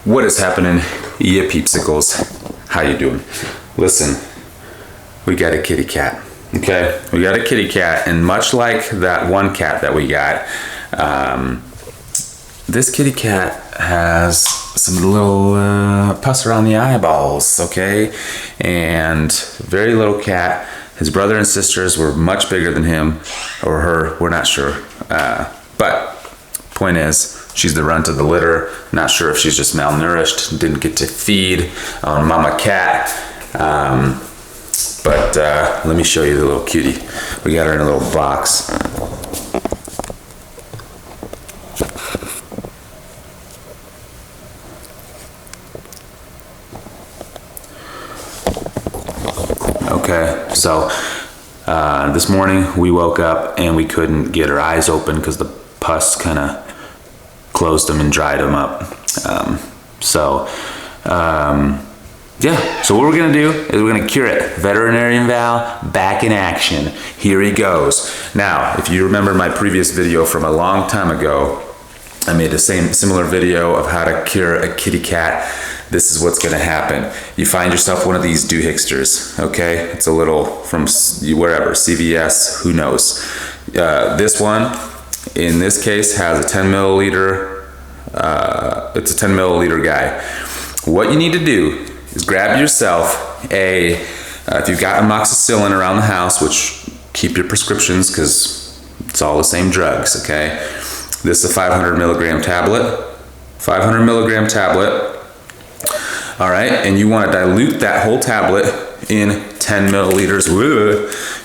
What is happening, ya peepsicles? How you doing? Listen, we got a kitty cat, okay? We got a kitty cat, and much like that one cat that we got, this kitty cat has some little pus around the eyeballs, okay? And very little cat. His brother and sisters were much bigger than him, or her, we're not sure. But point is, she's the runt of the litter. Not sure if she's just malnourished, didn't get to feed on mama cat. But let me show you the little cutie. We got her in a little box. Okay, so this morning we woke up and we couldn't get her eyes open because the pus kind of closed them and dried them up. Yeah, so what we're gonna do is we're gonna cure it. Veterinarian Val back in action. Here he goes. Now, if you remember my previous video from a long time ago, I made a similar video of how to cure a kitty cat. This is what's gonna happen. You find yourself one of these doohixters, okay? It's a little from wherever, CVS, who knows. This one, in this case, has a 10 milliliter, it's a 10 milliliter guy. What you need to do is grab yourself if you've got amoxicillin around the house, which keep your prescriptions because it's all the same drugs, okay? This is a 500 milligram tablet, 500 milligram tablet. All right, and you want to dilute that whole tablet in 10 milliliters,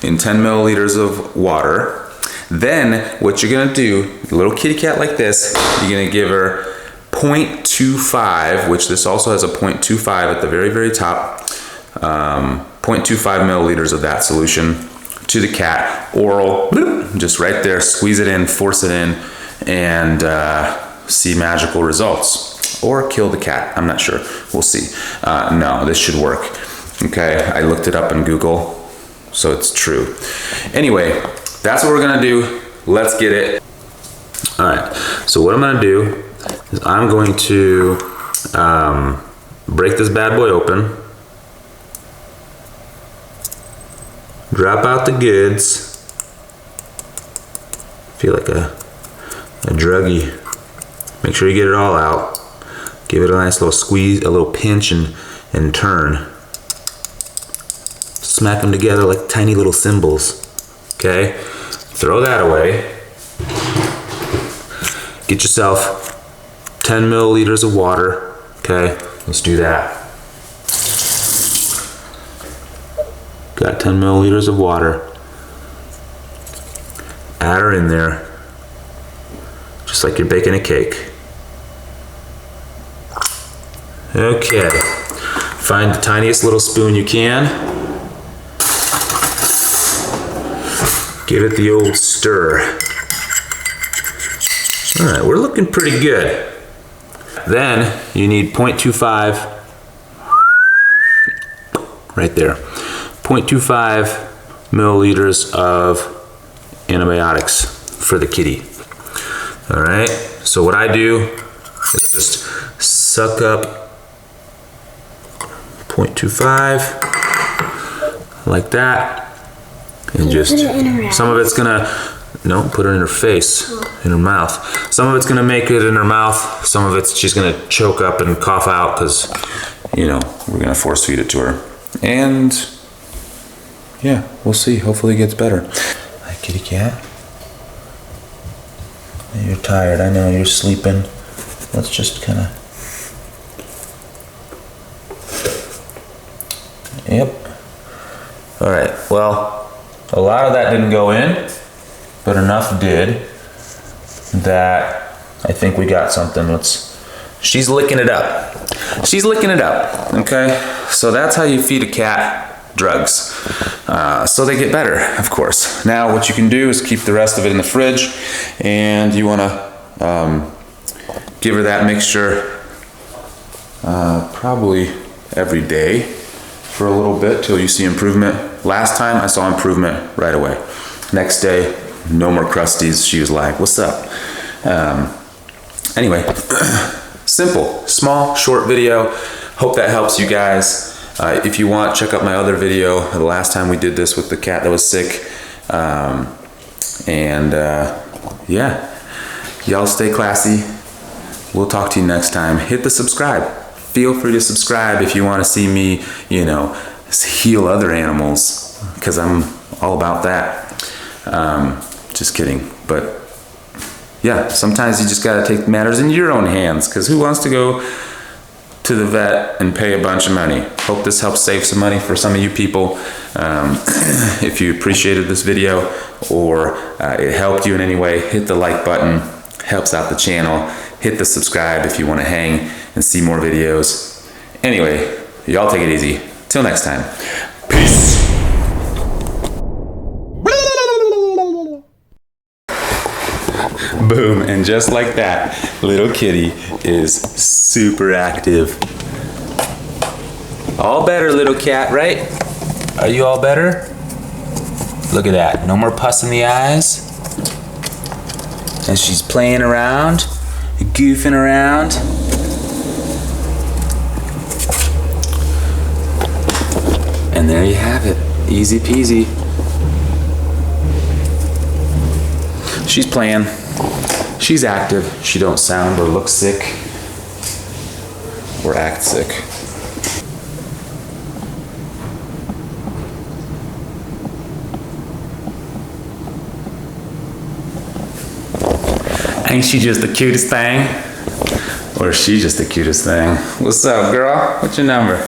in 10 milliliters of water. Then what you're gonna do, a little kitty cat like this, you're gonna give her 0.25, which this also has a 0.25 at the very, very top, 0.25 milliliters of that solution to the cat, oral, just right there, squeeze it in, force it in, and see magical results. Or kill the cat, I'm not sure, we'll see. No, this should work. Okay, I looked it up on Google, so it's true. Anyway, that's what we're gonna do. Let's get it. All right, so what I'm gonna do is I'm going to break this bad boy open, drop out the goods, feel like a druggie. Make sure you get it all out. Give it a nice little squeeze, a little pinch, and turn. Smack them together like tiny little cymbals. Okay? Throw that away. Get yourself 10 milliliters of water. Okay? Let's do that. Got 10 milliliters of water. Add her in there. Just like you're baking a cake. Okay, find the tiniest little spoon you can. Give it the old stir. All right, we're looking pretty good. Then you need 0.25, right there, 0.25 milliliters of antibiotics for the kitty. All right, so what I do is just suck up 0.25 like that, and just some of it's gonna put it in her face, in her mouth. Some of it's gonna make it in her mouth. Some of it's she's gonna choke up and cough out because we're gonna force feed it to her. And yeah, we'll see. Hopefully it gets better. Hi, kitty cat. You're tired. I know you're sleeping. Let's just kind of. Yep. All right, well, a lot of that didn't go in, but enough did that I think we got something. She's licking it up. She's licking it up, okay? So that's how you feed a cat drugs. So they get better, of course. Now what you can do is keep the rest of it in the fridge, and you wanna give her that mixture probably every day for a little bit till you see improvement. Last time I saw improvement right away. Next day, no more crusties. She was like, what's up? Anyway, Simple, small, short video. Hope that helps you guys. If you want, check out my other video. The last time we did this with the cat that was sick. Yeah, y'all stay classy. We'll talk to you next time. Hit the subscribe. Feel free to subscribe if you want to see me, you know, heal other animals, because I'm all about that. Just kidding. But yeah, sometimes you just got to take matters in your own hands, because who wants to go to the vet and pay a bunch of money? Hope this helps save some money for some of you people. If you appreciated this video or it helped you in any way, hit the like button. Helps out the channel. Hit the subscribe if you want to hang and see more videos. Anyway, y'all take it easy. Till next time. Peace. Boom, and just like that, little kitty is super active. All better, little cat, right? Are you all better? Look at that, no more pus in the eyes. And she's playing around, goofing around. And there you have it, easy peasy. She's playing. She's active. She don't sound or look sick or act sick. Ain't she just the cutest thing? Or is she just the cutest thing? What's up, girl? What's your number?